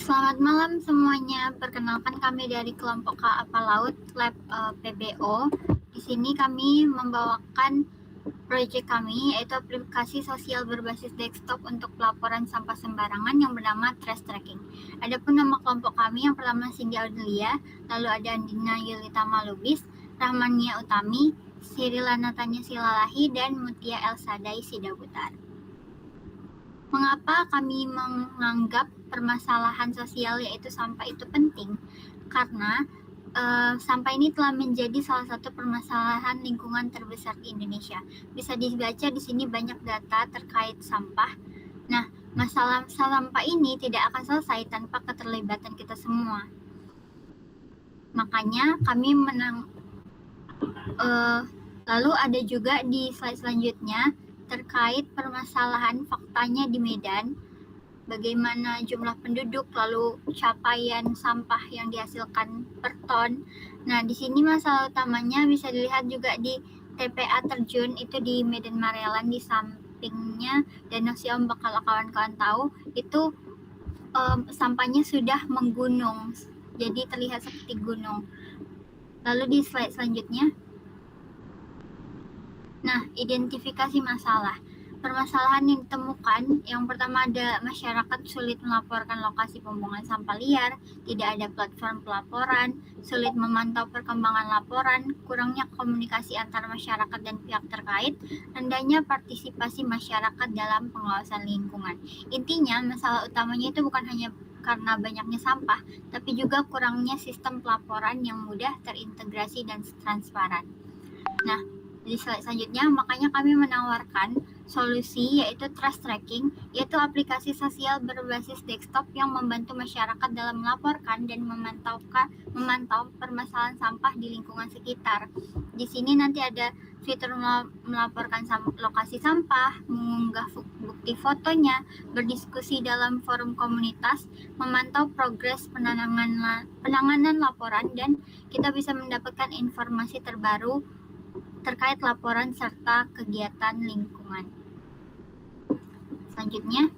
Selamat malam semuanya. Perkenalkan kami dari kelompok KAPA Laut Lab PBO. Di sini kami membawakan proyek kami, yaitu aplikasi sosial berbasis desktop untuk pelaporan sampah sembarangan yang bernama Trash Tracking. Adapun nama kelompok kami yang pertama Cindy Audelia, lalu ada Andina Yulita Malubis, Rahmania Utami, Cyril Natanya Silalahi, dan Mutia Elsadai Sidabutar. Mengapa kami menganggap permasalahan sosial yaitu sampah itu penting? Karena sampah ini telah menjadi salah satu permasalahan lingkungan terbesar di Indonesia. Bisa dibaca di sini banyak data terkait sampah. Nah, masalah sampah ini tidak akan selesai tanpa keterlibatan kita semua. Makanya kami lalu ada juga di slide selanjutnya terkait permasalahan faktanya di Medan, bagaimana jumlah penduduk, lalu capaian sampah yang dihasilkan per ton. Nah, di sini masalah utamanya bisa dilihat juga di TPA Terjun, itu di Medan Marelan, di sampingnya Danau Siombak. Kalau kawan-kawan tahu, itu sampahnya sudah menggunung, jadi terlihat seperti gunung. Lalu di slide selanjutnya, nah, identifikasi masalah. Permasalahan yang ditemukan, yang pertama ada masyarakat sulit melaporkan lokasi pembuangan sampah liar, tidak ada platform pelaporan, sulit memantau perkembangan laporan, kurangnya komunikasi antara masyarakat dan pihak terkait, rendahnya partisipasi masyarakat dalam pengawasan lingkungan. Intinya, masalah utamanya itu bukan hanya karena banyaknya sampah, tapi juga kurangnya sistem pelaporan yang mudah terintegrasi dan transparan. Nah, di slide selanjutnya, makanya kami menawarkan solusi yaitu Trash Tracking, yaitu aplikasi sosial berbasis desktop yang membantu masyarakat dalam melaporkan dan memantau permasalahan sampah di lingkungan sekitar. Di sini nanti ada fitur melaporkan lokasi sampah, mengunggah bukti fotonya, berdiskusi dalam forum komunitas, memantau progres penanganan laporan, dan kita bisa mendapatkan informasi terbaru terkait laporan serta kegiatan lingkungan. Selanjutnya,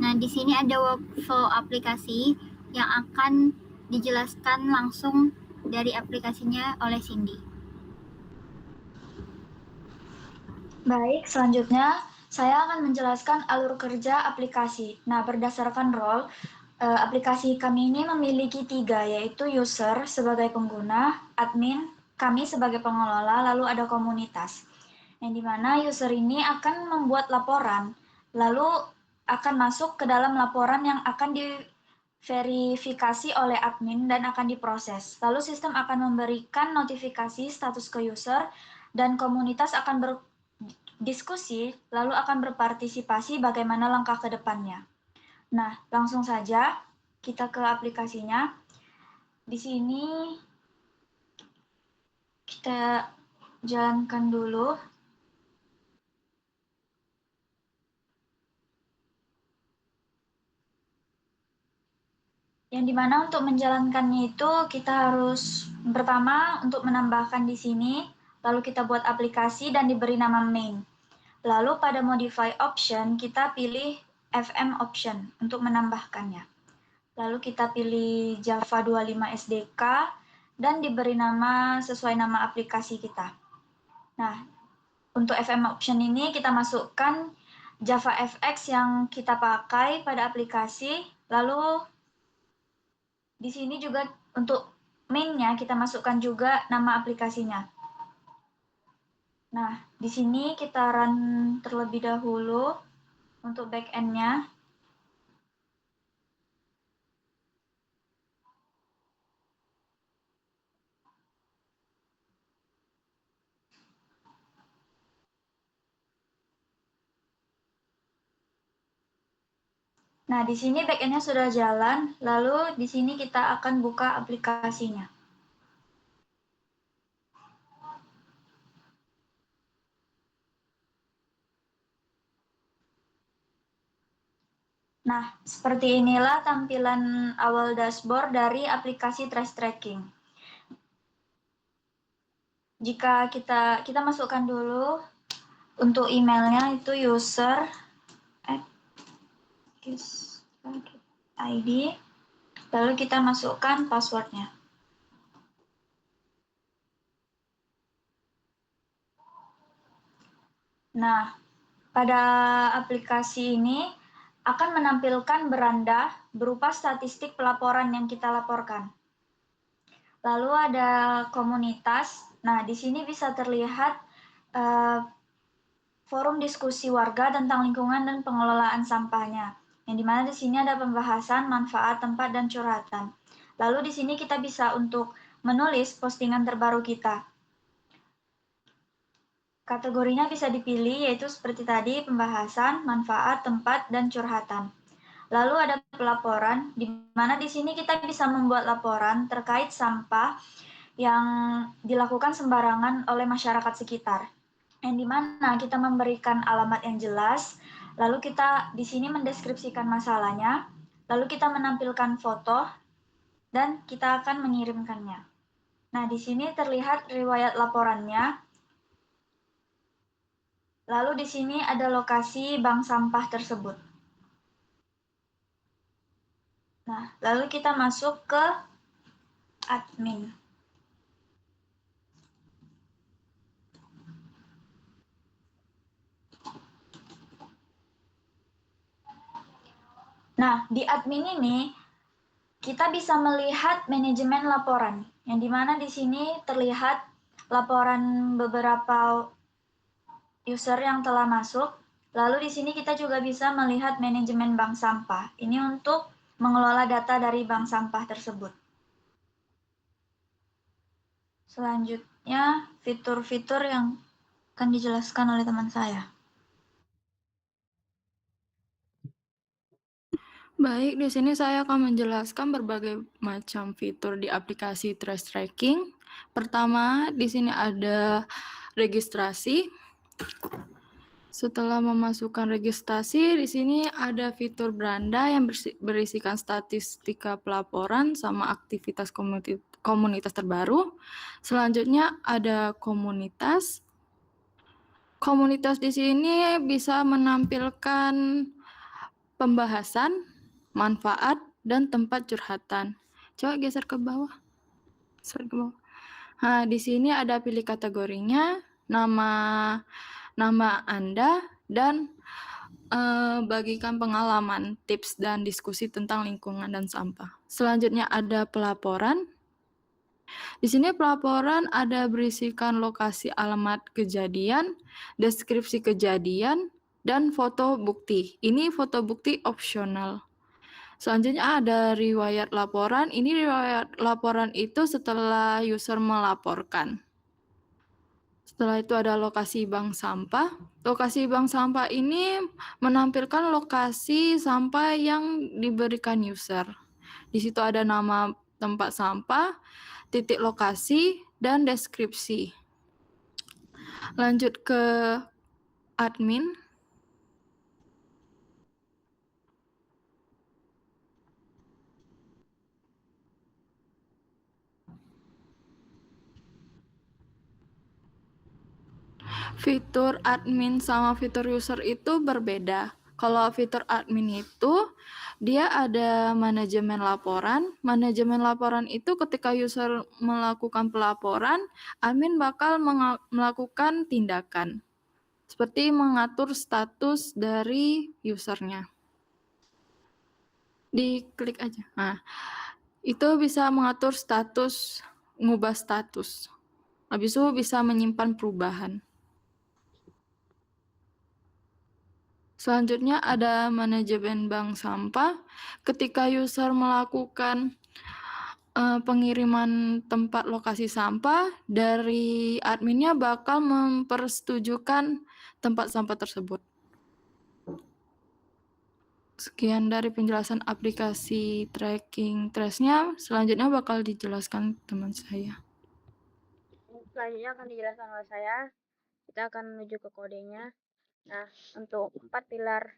nah di sini ada workflow aplikasi yang akan dijelaskan langsung dari aplikasinya oleh Cindy. Baik, selanjutnya saya akan menjelaskan alur kerja aplikasi. Nah, berdasarkan role, aplikasi kami ini memiliki 3, yaitu user sebagai pengguna, admin, kami sebagai pengelola, lalu ada komunitas. Yang dimana user ini akan membuat laporan, lalu akan masuk ke dalam laporan yang akan diverifikasi oleh admin dan akan diproses. Lalu sistem akan memberikan notifikasi status ke user dan komunitas akan berdiskusi, lalu akan berpartisipasi bagaimana langkah ke depannya. Nah, langsung saja kita ke aplikasinya. Di sini kita jalankan dulu. Yang dimana untuk menjalankannya itu kita harus pertama untuk menambahkan di sini, lalu kita buat aplikasi dan diberi nama main. Lalu pada modify option kita pilih FM option untuk menambahkannya. Lalu kita pilih Java 25 SDK dan diberi nama sesuai nama aplikasi kita. Nah, untuk FM option ini kita masukkan Java FX yang kita pakai pada aplikasi, lalu di sini juga untuk main-nya kita masukkan juga nama aplikasinya. Nah, di sini kita run terlebih dahulu untuk back-end-nya. Nah, di sini back-end-nya sudah jalan, lalu di sini kita akan buka aplikasinya. Nah, seperti inilah tampilan awal dashboard dari aplikasi Trash Tracking. Jika kita masukkan dulu untuk emailnya itu user ID, lalu kita masukkan passwordnya. Nah, pada aplikasi ini akan menampilkan beranda berupa statistik pelaporan yang kita laporkan. Lalu ada komunitas. Nah, di sini bisa terlihat forum diskusi warga tentang lingkungan dan pengelolaan sampahnya. Yang dimana di sini ada pembahasan manfaat tempat dan curhatan. Lalu di sini kita bisa untuk menulis postingan terbaru kita. Kategorinya bisa dipilih yaitu seperti tadi pembahasan, manfaat, tempat, dan curhatan. Lalu ada pelaporan, di mana di sini kita bisa membuat laporan terkait sampah yang dilakukan sembarangan oleh masyarakat sekitar. Yang dimana kita memberikan alamat yang jelas, lalu kita di sini mendeskripsikan masalahnya, lalu kita menampilkan foto, dan kita akan mengirimkannya. Nah, di sini terlihat riwayat laporannya. Lalu di sini ada lokasi bank sampah tersebut. Nah, lalu kita masuk ke admin. Nah, di admin ini kita bisa melihat manajemen laporan, yang dimana di sini terlihat laporan beberapa user yang telah masuk. Lalu di sini kita juga bisa melihat manajemen bank sampah. Ini untuk mengelola data dari bank sampah tersebut. Selanjutnya, fitur-fitur yang akan dijelaskan oleh teman saya. Baik, di sini saya akan menjelaskan berbagai macam fitur di aplikasi trash tracking. Pertama, di sini ada registrasi. Setelah memasukkan registrasi, di sini ada fitur beranda yang berisikan statistika pelaporan sama aktivitas komunitas terbaru. Selanjutnya ada komunitas. Komunitas di sini bisa menampilkan pembahasan, manfaat, dan tempat curhatan. Coba geser ke bawah. Nah, di sini ada pilih kategorinya, nama Anda, dan bagikan pengalaman, tips, dan diskusi tentang lingkungan dan sampah. Selanjutnya ada pelaporan. Di sini pelaporan ada berisikan lokasi alamat kejadian, deskripsi kejadian, dan foto bukti. Ini foto bukti opsional. Selanjutnya ada riwayat laporan. Ini riwayat laporan itu setelah user melaporkan. Setelah itu ada lokasi bank sampah. Lokasi bank sampah ini menampilkan lokasi sampah yang diberikan user. Di situ ada nama tempat sampah, titik lokasi, dan deskripsi. Lanjut ke admin. Fitur admin sama fitur user itu berbeda. Kalau fitur admin itu dia ada manajemen laporan. Manajemen laporan itu ketika user melakukan pelaporan, admin bakal melakukan tindakan seperti mengatur status dari usernya. Diklik aja. Nah, itu bisa mengatur status, mengubah status. Habis itu bisa menyimpan perubahan. Selanjutnya ada manajemen bank sampah. Ketika user melakukan pengiriman tempat lokasi sampah, dari adminnya bakal mempersetujukan tempat sampah tersebut. Sekian dari penjelasan aplikasi tracking trace-nya. Selanjutnya bakal dijelaskan teman saya. Selanjutnya akan dijelaskan oleh saya. Kita akan menuju ke kodenya. Nah, untuk 4 pilar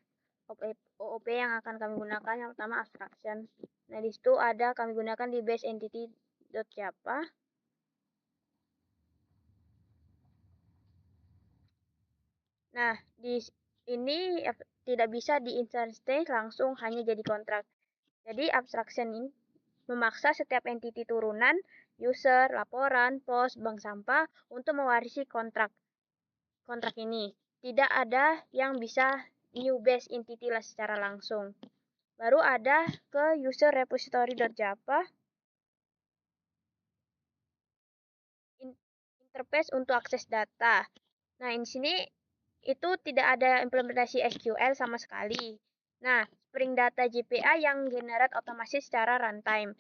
OOP yang akan kami gunakan, yang pertama abstraction. Nah, di situ ada kami gunakan di base entity.java. Nah, di ini tidak bisa di-instansiasi langsung hanya jadi kontrak. Jadi abstraction ini memaksa setiap entiti turunan, user, laporan, pos, bank sampah untuk mewarisi kontrak ini. Tidak ada yang bisa new base entity lah secara langsung. Baru ada ke user repository.java interface untuk akses data. Nah, di sini itu tidak ada implementasi SQL sama sekali. Nah, Spring Data JPA yang generate otomatis secara runtime.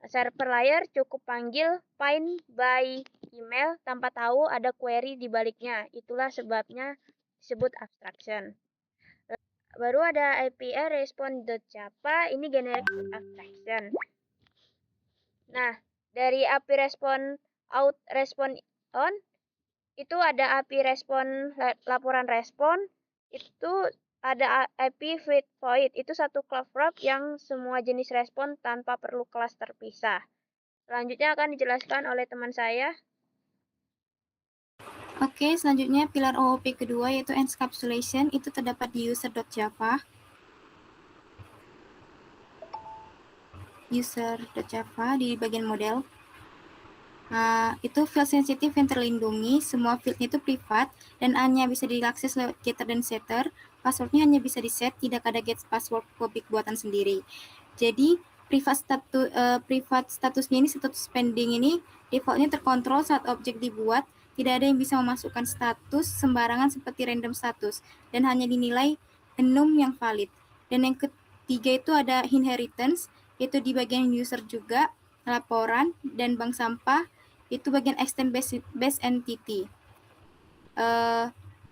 Server layer cukup panggil find by email tanpa tahu ada query di baliknya. Itulah sebabnya disebut abstraction. Baru ada API response.java, ini generic abstraction. Nah, dari API respond out respond on itu ada API respon laporan respon, itu ada API feed void, itu satu class wrap yang semua jenis respon tanpa perlu kelas terpisah. Selanjutnya akan dijelaskan oleh teman saya. Oke, selanjutnya pilar OOP kedua yaitu encapsulation, itu terdapat di user.java. User.java di bagian model. Itu field sensitif yang terlindungi, semua fieldnya itu privat dan hanya bisa diakses lewat getter dan setter. Passwordnya hanya bisa di-set, tidak ada get password public buatan sendiri. Jadi privat statusnya ini, status pending ini defaultnya terkontrol saat objek dibuat. Tidak ada yang bisa memasukkan status sembarangan seperti random status dan hanya dinilai enum yang valid. Dan yang ketiga itu ada inheritance, yaitu di bagian user juga, laporan dan bank sampah itu bagian extend base entity.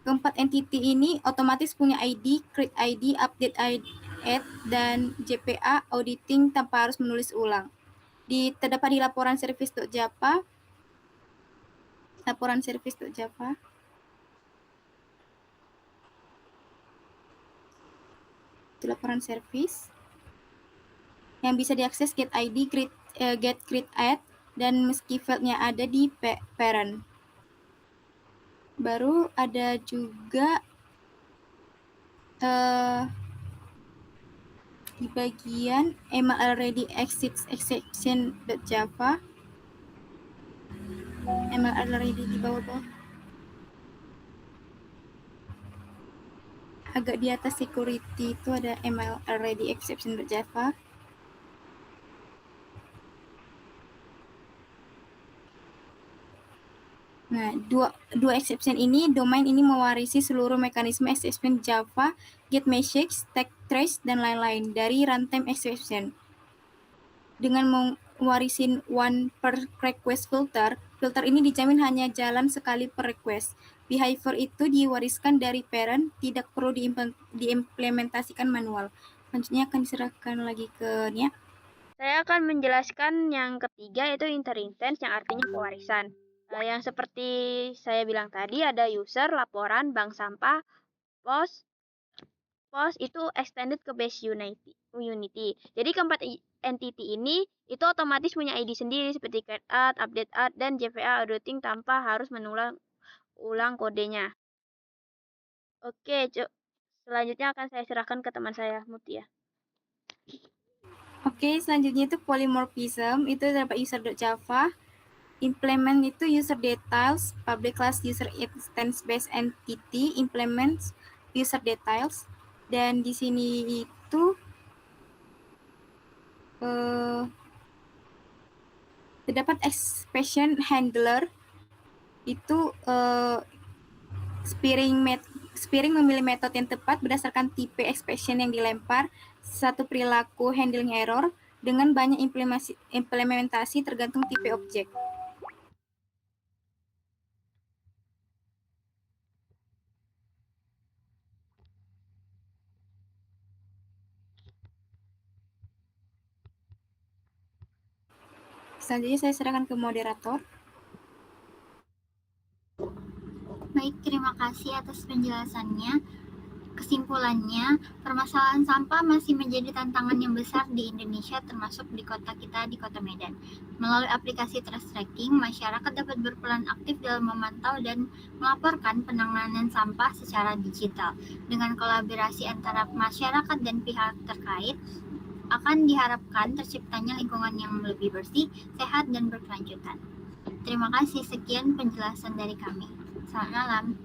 Keempat entity ini otomatis punya ID, create ID, update ID, add, dan JPA auditing tanpa harus menulis ulang. Terdapat di laporan service.java. Laporan service.java. Itu laporan service yang bisa diakses get ID, get create add, dan meski fieldnya ada di parent. Baru ada juga di bagian MLReady exception.java. MLReady di bawah-bawah. Agak di atas security itu ada MLReady exception.java. Nah, dua exception ini, domain ini mewarisi seluruh mekanisme exception Java, get message, stack trace, dan lain-lain dari runtime exception. Dengan mewarisi one per request filter ini dijamin hanya jalan sekali per request. Behavior itu diwariskan dari parent, tidak perlu diimplementasikan manual. Selanjutnya akan diserahkan lagi ke Nia. Saya akan menjelaskan yang ketiga yaitu inheritance yang artinya pewarisan. Yang seperti saya bilang tadi ada user, laporan, bank sampah, pos itu extended ke base Unity. Jadi keempat entity ini itu otomatis punya ID sendiri seperti create add, update add, dan JPA auditing tanpa harus mengulang kodenya. Oke, selanjutnya akan saya serahkan ke teman saya, Mutia. Oke, selanjutnya itu polymorphism, itu terdapat user.java. Implement itu user details, public class user instance based entity, implements user details, dan di sini itu terdapat expression handler, itu Spearing memilih metode yang tepat berdasarkan tipe expression yang dilempar, satu perilaku handling error dengan banyak implementasi tergantung tipe objek. Selanjutnya saya serahkan ke moderator. Baik, terima kasih atas penjelasannya. Kesimpulannya, permasalahan sampah masih menjadi tantangan yang besar di Indonesia, termasuk di kota kita, di Kota Medan. Melalui aplikasi Trash Tracking, masyarakat dapat berperan aktif dalam memantau dan melaporkan penanganan sampah secara digital. Dengan kolaborasi antara masyarakat dan pihak terkait, akan diharapkan terciptanya lingkungan yang lebih bersih, sehat, dan berkelanjutan. Terima kasih, sekian penjelasan dari kami. Selamat malam.